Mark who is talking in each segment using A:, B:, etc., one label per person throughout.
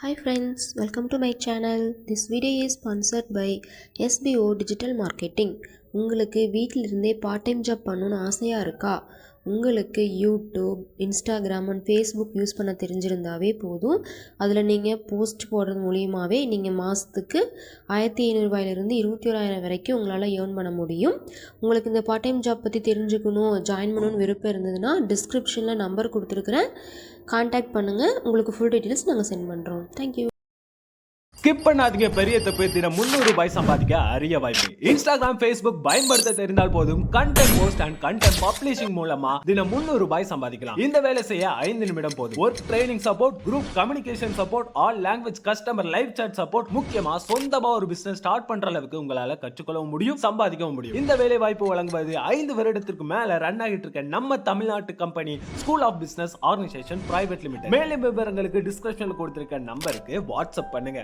A: Hi friends, welcome to my channel. This video is sponsored by SBO Digital Marketing. உங்களுக்கு வீட்டிலிருந்தே part time job பண்ணணும்னு ஆசையாக இருக்கா? உங்களுக்கு YouTube, Instagram and Facebook use பண்ண தெரிஞ்சிருந்தாவே போதும். அதில் நீங்கள் போஸ்ட் போடுறது மூலியமாகவே நீங்கள் மாதத்துக்கு 1500 ரூபாயிலிருந்து 21,000 வரைக்கும் உங்களால் ஏர்ன் பண்ண முடியும். உங்களுக்கு இந்த பார்ட் டைம் ஜாப் பற்றி தெரிஞ்சுக்கணும், ஜாயின் பண்ணணும்னு விருப்பம் இருந்ததுன்னா டிஸ்கிரிப்ஷனில் நம்பர் கொடுத்துருக்குறேன், கான்டாக்ட் பண்ணுங்கள். உங்களுக்கு ஃபுல் டீட்டெயில்ஸ் நாங்கள் சென்ட் பண்ணுறோம். தேங்க்யூ.
B: ஸ்கிப் பண்ணாதீங்க. பெரிய தப்பு. தினம் 300 ரூபாய் சம்பாதிக்க அரிய வாய்ப்பு. இன்ஸ்டாகிராம், ஃபேஸ்புக் பயன்படுத்த தெரிந்தால் போதும். Content post and content publishing மூலமா தினம் 300 ரூபாய் சம்பாதிக்கலாம். இந்த வேலை செய்ய 5 நிமிடம் போதும். Work training support, group communication support, all language customer live chat support, முக்கியமா சொந்தமா ஒரு பிசினஸ் ஸ்டார்ட் பண்ற அளவுக்கு உங்களால கற்றுக்கொள்ளவும் முடியும், சம்பாதிக்கவும் முடியும். இந்த வேலை வாய்ப்பு வழங்குவது 5 வருடத்திற்கு மேல ரன் ஆகிட்டு இருக்க நம்ம தமிழ்நாட்டு company school of business organisation private limited. மேலும் விவரங்களுக்கு டிஸ்கிரிப்ஷன்ல கொடுத்திருக்க நம்பருக்கு வாட்ஸ்அப் பண்ணுங்க.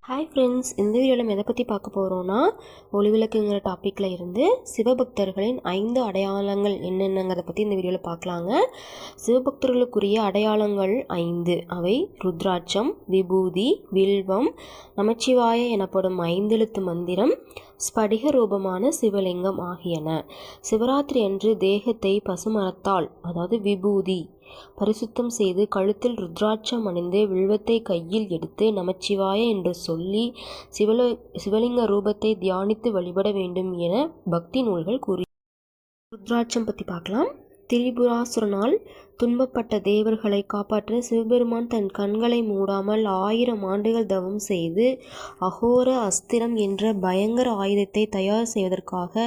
A: ஹாய் ஃப்ரெண்ட்ஸ், இந்த வீடியோவில் நம்ம எதை பற்றி பார்க்க போகிறோன்னா, ஒளிவிளக்குங்கிற டாப்பிக்கில் இருந்து சிவபக்தர்களின் 5 அடையாளங்கள் என்னென்னங்கிறத பற்றி இந்த வீடியோவில் பார்க்கலாங்க. சிவபக்தர்களுக்குரிய அடையாளங்கள் 5. அவை ருத்ராட்சம், விபூதி, வில்வம், நமச்சிவாய எனப்படும் 5 எழுத்து மந்திரம், ஸ்படிக ரூபமான சிவலிங்கம் ஆகியன. சிவராத்திரி அன்று தேகத்தை பசுமரத்தால், அதாவது விபூதி, பரிசுத்தம் செய்து கழுத்தில் ருத்ராட்சம் அணிந்து வில்வத்தை கையில் எடுத்து நமச்சிவாய என்று சொல்லி சிவலிங்க ரூபத்தை தியானித்து வழிபட வேண்டும் என பக்தி நூல்கள் கூறி. ருத்ராட்சம் பற்றி பார்க்கலாம். திரிபுராசுரனால் துன்பப்பட்ட தேவர்களை காப்பாற்ற சிவபெருமான் தன் கண்களை மூடாமல் 1000 ஆண்டுகள் தவம் செய்து அகோர அஸ்திரம் என்ற பயங்கர ஆயுதத்தை தயார் செய்வதற்காக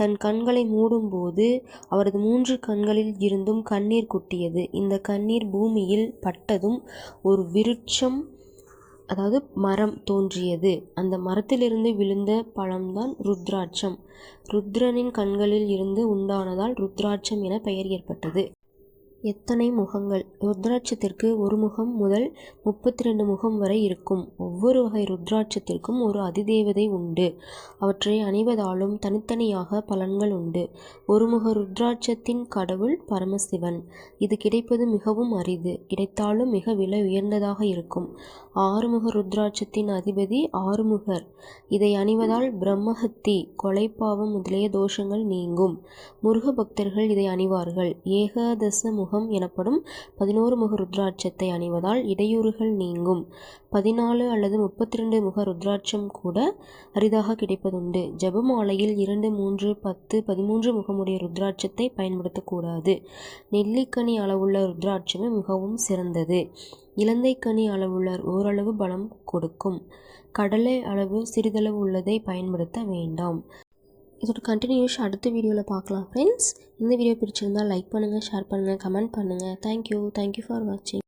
A: தன் கண்களை மூடும்போது அவரது 3 கண்களில் இருந்தும் கண்ணீர் கொட்டியது. இந்த கண்ணீர் பூமியில் பட்டதும் ஒரு விருட்சம், அதாவது மரம் தோன்றியது. அந்த மரத்திலிருந்து விழுந்த பழம்தான் ருத்ராட்சம். ருத்ரனின் கண்களில் இருந்து உண்டானதால் ருத்ராட்சம் என பெயர் ஏற்பட்டது. எத்தனை முகங்கள்? ருத்ராட்சத்திற்கு 1 முகம் முதல் 32 முகம் வரை இருக்கும். ஒவ்வொரு வகை ருத்ராட்சத்திற்கும் ஒரு அதிதேவதை உண்டு. அவற்றை அணிவதாலும் தனித்தனியாக பலன்கள் உண்டு. ஒருமுக ருத்ராட்சத்தின் கடவுள் பரமசிவன். இது கிடைப்பது மிகவும் அரிது. கிடைத்தாலும் மிக விலை உயர்ந்ததாக இருக்கும். 6 முக ருத்ராட்சத்தின் அதிபதி ஆறுமுகர். இதை அணிவதால் பிரம்மஹத்தி, கொலைப்பாவம் முதலிய தோஷங்கள் நீங்கும். முருக பக்தர்கள் இதை அணிவார்கள். ஏகாதச முகம் எனப்படும் 11 முக ருத்ராட்சத்தை அணிவதால் இடையூறுகள் நீங்கும். 14 அல்லது 32 முக ருத்ராட்சம் கூட அரிதாக கிடைப்பதுண்டு. ஜபமாலையில் 2, 3, 10, 13 முகமுடைய ருத்ராட்சத்தை பயன்படுத்தக்கூடாது. நெல்லிக்கனி அளவுள்ள ருத்ராட்சமே மிகவும் சிறந்தது. இலந்தைக்கனி அளவுள்ள ஓரளவு பலம் கொடுக்கும். கடலை அளவு சிறிதளவு உள்ளதை பயன்படுத்த வேண்டாம். இதோட கண்டினியூஷன் அடுத்த வீடியோவில் பார்க்கலாம் ஃப்ரெண்ட்ஸ். இந்த வீடியோ பிடிச்சிருந்தால் லைக் பண்ணுங்கள், ஷேர் பண்ணுங்கள், கமெண்ட் பண்ணுங்கள். தேங்க்யூ ஃபார் வாட்சிங்.